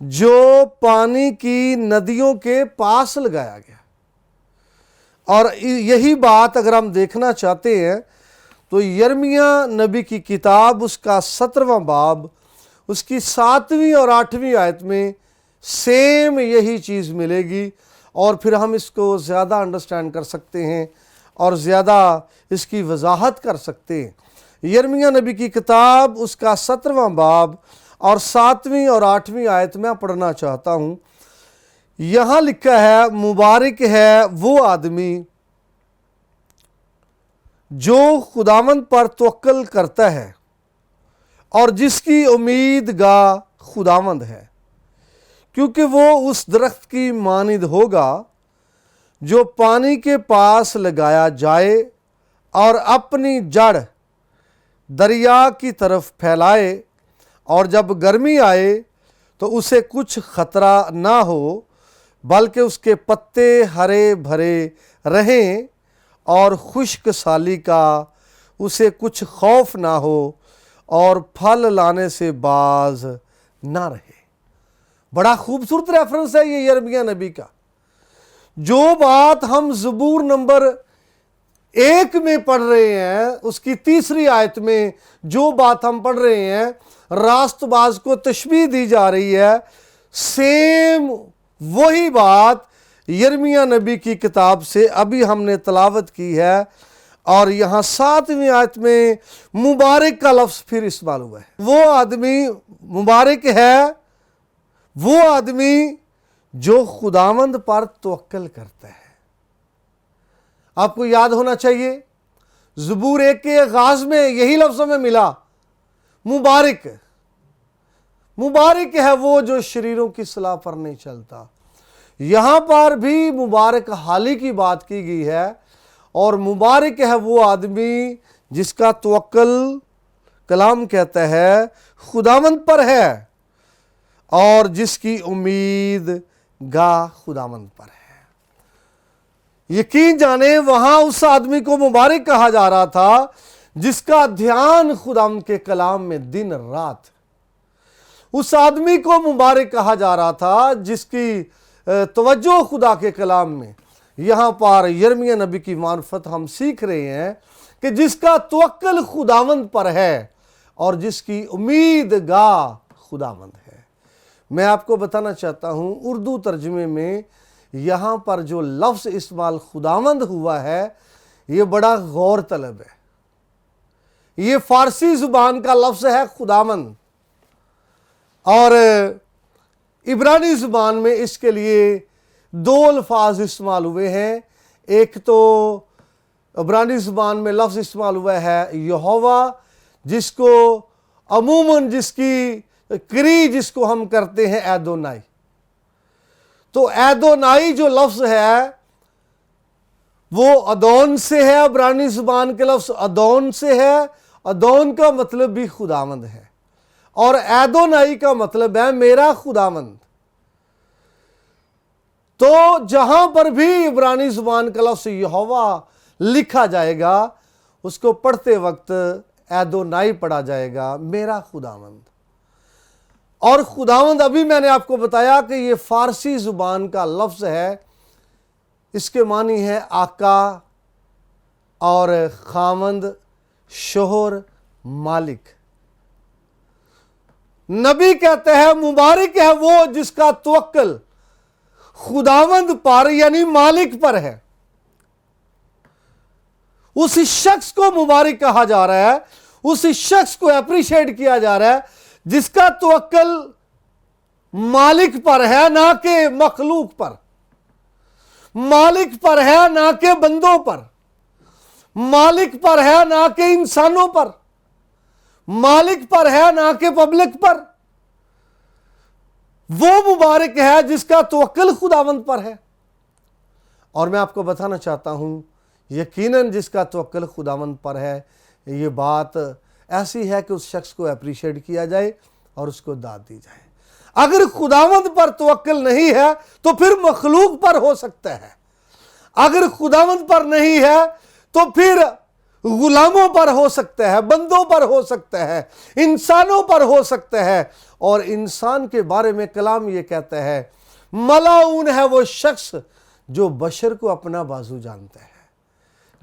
جو پانی کی ندیوں کے پاس لگایا گیا۔ اور یہی بات اگر ہم دیکھنا چاہتے ہیں تو یرمیہ نبی کی کتاب اس کا 17واں باب اس کی 7ویں اور 8ویں آیت میں سیم یہی چیز ملے گی، اور پھر ہم اس کو زیادہ انڈرسٹینڈ کر سکتے ہیں اور زیادہ اس کی وضاحت کر سکتے ہیں۔ یرمیہ نبی کی کتاب اس کا 17واں باب اور 7ویں اور 8ویں آیت میں پڑھنا چاہتا ہوں۔ یہاں لکھا ہے، مبارک ہے وہ آدمی جو خداوند پر توکل کرتا ہے اور جس کی امید گاہ خداوند ہے، کیونکہ وہ اس درخت کی مانند ہوگا جو پانی کے پاس لگایا جائے اور اپنی جڑ دریا کی طرف پھیلائے، اور جب گرمی آئے تو اسے کچھ خطرہ نہ ہو، بلکہ اس کے پتے ہرے بھرے رہیں اور خشک سالی کا اسے کچھ خوف نہ ہو، اور پھل لانے سے باز نہ رہے۔ بڑا خوبصورت ریفرنس ہے یہ یرمیہ نبی کا۔ جو بات ہم زبور نمبر 1 میں پڑھ رہے ہیں، اس کی 3ری آیت میں جو بات ہم پڑھ رہے ہیں، راست باز کو تشبیہ دی جا رہی ہے، سیم وہی بات یرمیہ نبی کی کتاب سے ابھی ہم نے تلاوت کی ہے، اور یہاں 7ویں آیت میں مبارک کا لفظ پھر استعمال ہوا ہے۔ وہ آدمی مبارک ہے، وہ آدمی جو خداوند پر توکل کرتا ہے۔ آپ کو یاد ہونا چاہیے زبور 1 کے آغاز میں یہی لفظ میں ملا، مبارک مبارک ہے وہ جو شریروں کی صلاح پر نہیں چلتا۔ یہاں پر بھی مبارک حالی کی بات کی گئی ہے، اور مبارک ہے وہ آدمی جس کا توکل کلام کہتا ہے خداوند پر ہے، اور جس کی امید گاہ خداوند پر ہے۔ یقین جانے وہاں اس آدمی کو مبارک کہا جا رہا تھا جس کا دھیان خداوند کے کلام میں دن رات۔ اس آدمی کو مبارک کہا جا رہا تھا جس کی توجہ خدا کے کلام میں۔ یہاں پر یرمیہ نبی کی معرفت ہم سیکھ رہے ہیں کہ جس کا توکل خداوند پر ہے اور جس کی امید گاہ خداوند ہے۔ میں آپ کو بتانا چاہتا ہوں اردو ترجمے میں یہاں پر جو لفظ استعمال خداوند ہوا ہے یہ بڑا غور طلب ہے۔ یہ فارسی زبان کا لفظ ہے خداوند، اور عبرانی زبان میں اس کے لیے 2 الفاظ استعمال ہوئے ہیں۔ ایک تو عبرانی زبان میں لفظ استعمال ہوا ہے یہوہ، جس کو عموماً جس کی کری جس کو ہم کرتے ہیں ایدونائی۔ تو ایدونائی جو لفظ ہے وہ ادون سے ہے، عبرانی زبان کے لفظ ادون سے ہے۔ ادون کا مطلب بھی خداوند ہے، اور ایدونائی کا مطلب ہے میرا خداوند۔ تو جہاں پر بھی عبرانی زبان کا لفظ یہوہ لکھا جائے گا اس کو پڑھتے وقت ایدونائی پڑھا جائے گا، میرا خداوند۔ اور خداوند ابھی میں نے آپ کو بتایا کہ یہ فارسی زبان کا لفظ ہے، اس کے معنی ہے آقا اور خاوند، شوہر، مالک۔ نبی کہتے ہیں مبارک ہے وہ جس کا توکل خداوند پر یعنی مالک پر ہے۔ اس شخص کو مبارک کہا جا رہا ہے، اس شخص کو اپریشیٹ کیا جا رہا ہے جس کا توکل مالک پر ہے، نہ کہ مخلوق پر۔ مالک پر ہے نہ کہ بندوں پر، مالک پر ہے نہ کہ انسانوں پر، مالک پر ہے نہ کہ پبلک پر۔ وہ مبارک ہے جس کا توکل خداوند پر ہے۔ اور میں آپ کو بتانا چاہتا ہوں یقیناً جس کا توکل خداوند پر ہے، یہ بات ایسی ہے کہ اس شخص کو اپریشیٹ کیا جائے اور اس کو داد دی جائے۔ اگر خداوند پر توکل نہیں ہے تو پھر مخلوق پر ہو سکتا ہے، اگر خداوند پر نہیں ہے تو پھر غلاموں پر ہو سکتا ہے، بندوں پر ہو سکتا ہے، انسانوں پر ہو سکتا ہے۔ اور انسان کے بارے میں کلام یہ کہتا ہے ملعون ہے وہ شخص جو بشر کو اپنا بازو جانتا ہے،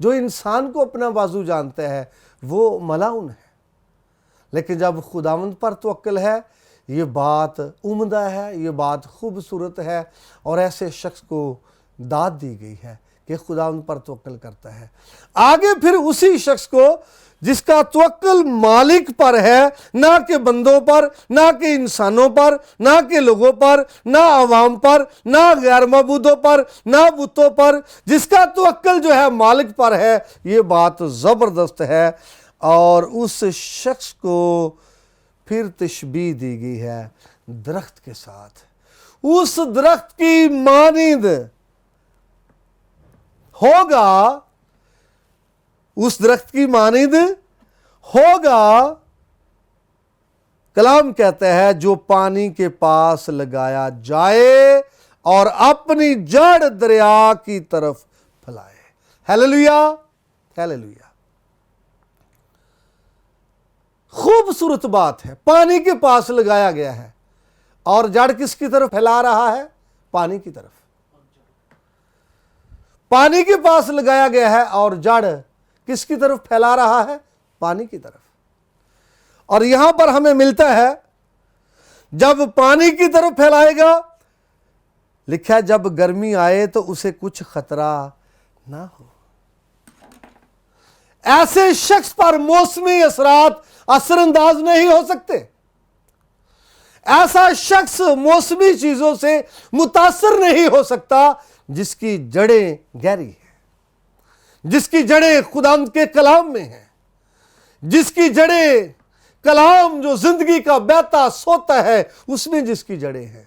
جو انسان کو اپنا بازو جانتا ہے وہ ملعون ہے۔ لیکن جب خداوند پر توکل ہے، یہ بات عمدہ ہے، یہ بات خوبصورت ہے، اور ایسے شخص کو داد دی گئی ہے کہ خداوند پر توکل کرتا ہے۔ آگے پھر اسی شخص کو جس کا توکل مالک پر ہے، نہ کہ بندوں پر، نہ کہ انسانوں پر، نہ کہ لوگوں پر، نہ عوام پر، نہ غیر معبودوں پر، نہ بتوں پر، جس کا توکل جو ہے مالک پر ہے، یہ بات زبردست ہے۔ اور اس شخص کو پھر تشبیہ دی گئی ہے درخت کے ساتھ۔ اس درخت کی مانند ہوگا، اس درخت کی مانند ہوگا، کلام کہتا ہے جو پانی کے پاس لگایا جائے اور اپنی جڑ دریا کی طرف پھیلائے۔ Hallelujah, hallelujah. خوبصورت بات ہے، پانی کے پاس لگایا گیا ہے اور جڑ کس کی طرف پھیلا رہا ہے؟ پانی کی طرف۔ پانی کے پاس لگایا گیا ہے اور جڑ کس کی طرف پھیلا رہا ہے؟ پانی کی طرف۔ اور یہاں پر ہمیں ملتا ہے جب پانی کی طرف پھیلائے گا، لکھا ہے جب گرمی آئے تو اسے کچھ خطرہ نہ ہو۔ ایسے شخص پر موسمی اثرات اثر انداز نہیں ہو سکتے۔ ایسا شخص موسمی چیزوں سے متاثر نہیں ہو سکتا جس کی جڑیں گہری ہیں، جس کی جڑیں خداوند کے کلام میں ہیں، جس کی جڑیں کلام جو زندگی کا بہتا سوتا ہے اس میں جس کی جڑیں ہیں۔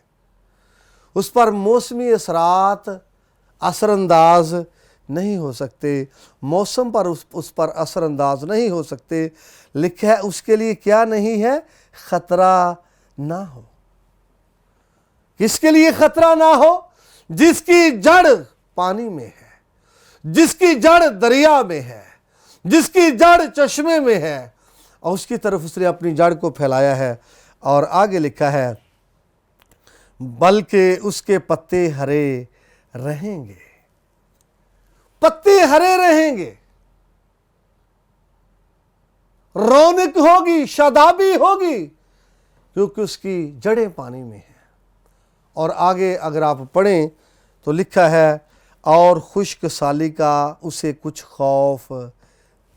اس پر موسمی اثرات اثر انداز نہیں ہو سکتے، موسم پر اس پر اثر انداز نہیں ہو سکتے۔ لکھا ہے اس کے لیے کیا نہیں ہے؟ خطرہ نہ ہو۔ کس کے لیے خطرہ نہ ہو؟ جس کی جڑ پانی میں ہے، جس کی جڑ دریا میں ہے، جس کی جڑ چشمے میں ہے، اور اس کی طرف اس نے اپنی جڑ کو پھیلایا ہے۔ اور آگے لکھا ہے بلکہ اس کے پتے ہرے رہیں گے۔ پتے ہرے رہیں گے، رونق ہوگی، شادابی ہوگی، کیونکہ اس کی جڑیں پانی میں ہیں۔ اور آگے اگر آپ پڑھیں تو لکھا ہے اور خشک سالی کا اسے کچھ خوف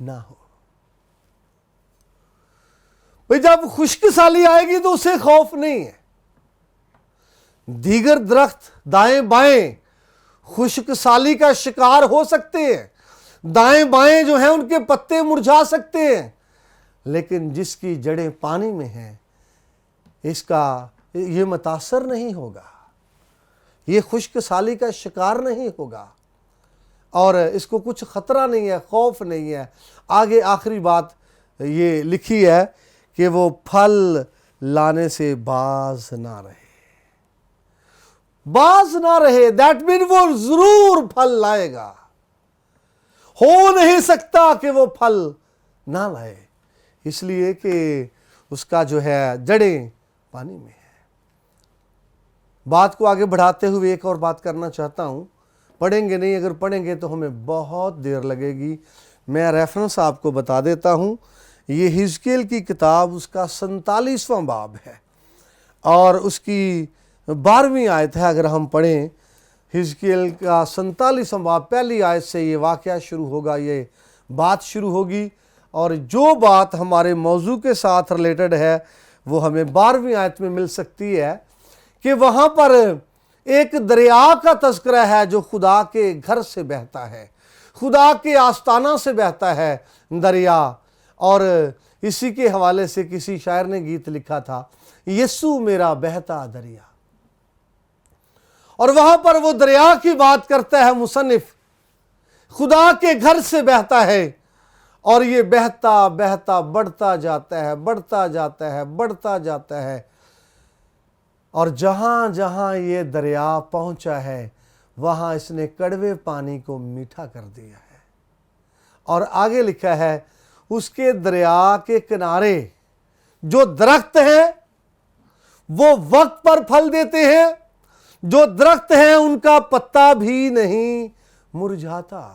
نہ ہو۔ بھئی جب خشک سالی آئے گی تو اسے خوف نہیں ہے۔ دیگر درخت دائیں بائیں خشک سالی کا شکار ہو سکتے ہیں، دائیں بائیں جو ہیں ان کے پتے مرجھا سکتے ہیں، لیکن جس کی جڑیں پانی میں ہیں اس کا یہ متاثر نہیں ہوگا، یہ خشک سالی کا شکار نہیں ہوگا، اور اس کو کچھ خطرہ نہیں ہے، خوف نہیں ہے۔ آگے آخری بات یہ لکھی ہے کہ وہ پھل لانے سے باز نہ رہے۔ باز نہ رہے، دیٹ مین وہ ضرور پھل لائے گا، ہو نہیں سکتا کہ وہ پھل نہ لائے، اس لیے کہ اس کا جو ہے جڑیں پانی میں ہے۔ بات کو آگے بڑھاتے ہوئے ایک اور بات کرنا چاہتا ہوں، پڑھیں گے نہیں، اگر پڑھیں گے تو ہمیں بہت دیر لگے گی۔ میں ریفرنس آپ کو بتا دیتا ہوں، یہ حزقیل کی کتاب اس کا 47واں باب ہے اور اس کی 12ویں آیت ہے۔ اگر ہم پڑھیں حزقیل کا 47واں باب پہلی آیت سے یہ واقعہ شروع ہوگا، یہ بات شروع ہوگی، اور جو بات ہمارے موضوع کے ساتھ ریلیٹڈ ہے وہ ہمیں 12ویں آیت میں مل سکتی ہے کہ وہاں پر ایک دریا کا تذکرہ ہے جو خدا کے گھر سے بہتا ہے، خدا کے آستانہ سے بہتا ہے دریا۔ اور اسی کے حوالے سے کسی شاعر نے گیت لکھا تھا، یسوع میرا بہتا دریا۔ اور وہاں پر وہ دریا کی بات کرتا ہے مصنف، خدا کے گھر سے بہتا ہے، اور یہ بہتا بہتا بڑھتا جاتا ہے، بڑھتا جاتا ہے، بڑھتا جاتا ہے، اور جہاں جہاں یہ دریا پہنچا ہے وہاں اس نے کڑوے پانی کو میٹھا کر دیا ہے۔ اور آگے لکھا ہے اس کے دریا کے کنارے جو درخت ہیں وہ وقت پر پھل دیتے ہیں، جو درخت ہیں ان کا پتا بھی نہیں مرجھاتا۔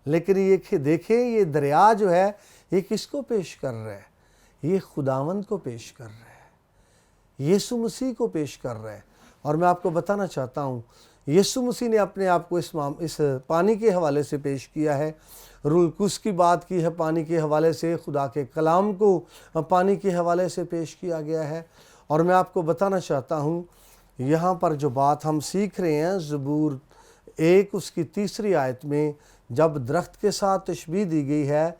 لیکن یہ دیکھیں یہ دریا جو ہے یہ کس کو پیش کر رہا ہے؟ یہ خداوند کو پیش کر رہا ہے، یسوع مسیح کو پیش کر رہا ہے۔ اور میں آپ کو بتانا چاہتا ہوں یسوع مسیح نے اپنے آپ کو اس پانی کے حوالے سے پیش کیا ہے، روح القدس کی بات کی ہے پانی کے حوالے سے، خدا کے کلام کو پانی کے حوالے سے پیش کیا گیا ہے۔ اور میں آپ کو بتانا چاہتا ہوں یہاں پر جو بات ہم سیکھ رہے ہیں زبور 1 اس کی 3 آیت میں جب درخت کے ساتھ تشبیہ دی گئی ہے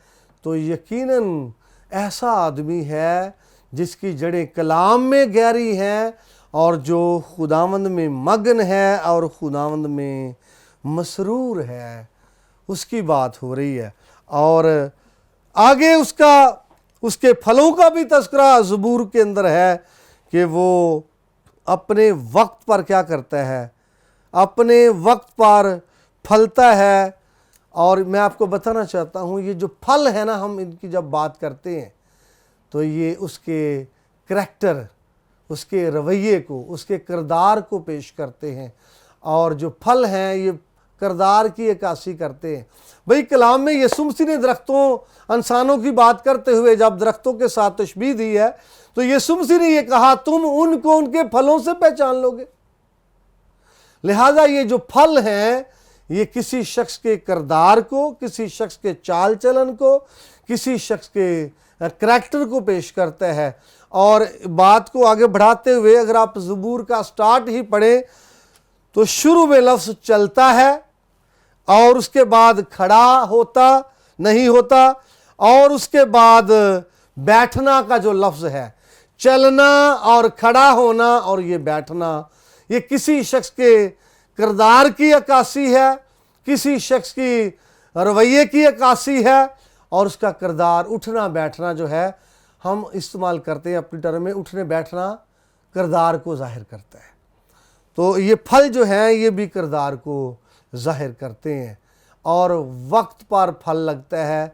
تو یقیناً ایسا آدمی ہے جس کی جڑیں کلام میں گہری ہیں اور جو خداوند میں مگن ہے اور خداوند میں مسرور ہے، اس کی بات ہو رہی ہے۔ اور آگے اس کے پھلوں کا بھی تذکرہ زبور کے اندر ہے کہ وہ اپنے وقت پر کیا کرتا ہے، اپنے وقت پر پھلتا ہے۔ اور میں آپ کو بتانا چاہتا ہوں یہ جو پھل ہے نا، ہم ان کی جب بات کرتے ہیں تو یہ اس کے کریکٹر، اس کے رویے کو، اس کے کردار کو پیش کرتے ہیں۔ اور جو پھل ہیں یہ کردار کی عکاسی کرتے ہیں۔ بھئی کلام میں یسوع مسیح نے درختوں انسانوں کی بات کرتے ہوئے جب درختوں کے ساتھ تشبیہ دی ہے تو یسوع مسیح نے یہ کہا تم ان کو ان کے پھلوں سے پہچان لو گے۔ لہٰذا یہ جو پھل ہیں یہ کسی شخص کے کردار کو، کسی شخص کے چال چلن کو، کسی شخص کے کریکٹر کو پیش کرتا ہے۔ اور بات کو آگے بڑھاتے ہوئے اگر آپ زبور کا سٹارٹ ہی پڑھیں تو شروع میں لفظ چلتا ہے اور اس کے بعد کھڑا ہوتا نہیں ہوتا اور اس کے بعد بیٹھنا کا جو لفظ ہے، چلنا اور کھڑا ہونا اور یہ بیٹھنا، یہ کسی شخص کے کردار کی عکاسی ہے، کسی شخص کی رویے کی عکاسی ہے۔ اور اس کا کردار اٹھنا بیٹھنا جو ہے ہم استعمال کرتے ہیں اپنی ٹرم میں، اٹھنے بیٹھنا کردار کو ظاہر کرتا ہے۔ تو یہ پھل جو ہیں یہ بھی کردار کو ظاہر کرتے ہیں۔ اور وقت پر پھل لگتا ہے،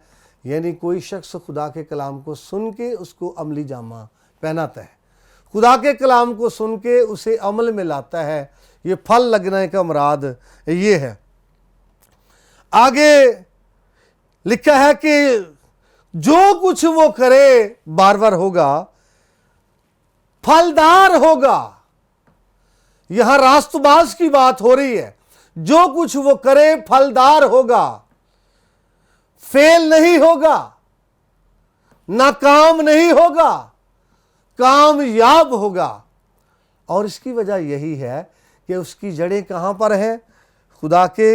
یعنی کوئی شخص خدا کے کلام کو سن کے اس کو عملی جامہ پہناتا ہے، خدا کے کلام کو سن کے اسے عمل میں لاتا ہے۔ یہ پھل لگنے کا مراد یہ ہے۔ آگے لکھا ہے کہ جو کچھ وہ کرے بار بار ہوگا، پھلدار ہوگا۔ یہاں راست باز کی بات ہو رہی ہے، جو کچھ وہ کرے پھلدار ہوگا، فیل نہیں ہوگا، ناکام نہیں ہوگا، کامیاب ہوگا۔ اور اس کی وجہ یہی ہے کہ اس کی جڑیں کہاں پر ہیں؟ خدا کے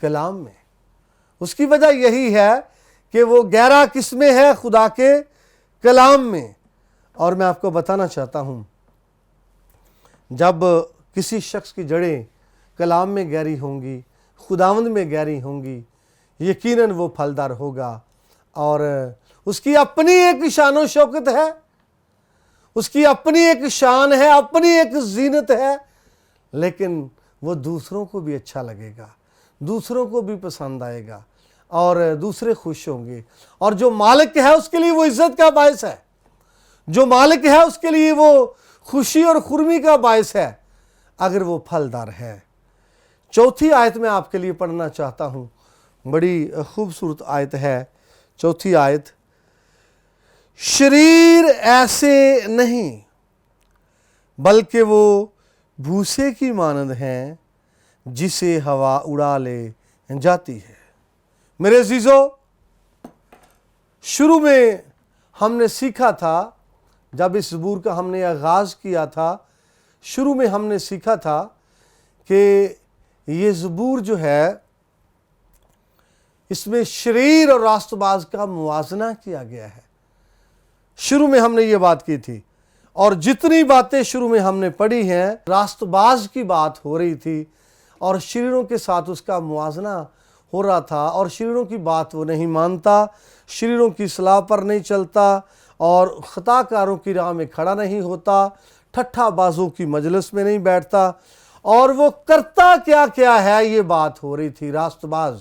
کلام میں۔ اس کی وجہ یہی ہے کہ وہ گہرا کس میں ہے؟ خدا کے کلام میں۔ اور میں آپ کو بتانا چاہتا ہوں جب کسی شخص کی جڑیں کلام میں گہری ہوں گی، خداوند میں گہری ہوں گی، یقیناً وہ پھلدار ہوگا۔ اور اس کی اپنی ایک شان و شوکت ہے، اس کی اپنی ایک شان ہے، اپنی ایک زینت ہے، لیکن وہ دوسروں کو بھی اچھا لگے گا، دوسروں کو بھی پسند آئے گا اور دوسرے خوش ہوں گے۔ اور جو مالک ہے اس کے لیے وہ عزت کا باعث ہے، جو مالک ہے اس کے لیے وہ خوشی اور خرمی کا باعث ہے اگر وہ پھلدار ہے۔ چوتھی آیت میں آپ کے لیے پڑھنا چاہتا ہوں، بڑی خوبصورت آیت ہے۔ چوتھی آیت، شریر ایسے نہیں بلکہ وہ بھوسے کی مانند ہیں جسے ہوا اڑا لے جاتی ہے۔ میرے عزیزو، شروع میں ہم نے سیکھا تھا، جب اس زبور کا ہم نے آغاز کیا تھا، شروع میں ہم نے سیکھا تھا کہ یہ زبور جو ہے اس میں شریر اور راست باز کا موازنہ کیا گیا ہے۔ شروع میں ہم نے یہ بات کی تھی، اور جتنی باتیں شروع میں ہم نے پڑھی ہیں راست باز کی بات ہو رہی تھی اور شریروں کے ساتھ اس کا موازنہ ہو رہا تھا، اور شریروں کی بات وہ نہیں مانتا، شریروں کی صلاح پر نہیں چلتا اور خطا کاروں کی راہ میں کھڑا نہیں ہوتا، ٹھٹھا بازوں کی مجلس میں نہیں بیٹھتا، اور وہ کرتا کیا کیا ہے یہ بات ہو رہی تھی۔ راست باز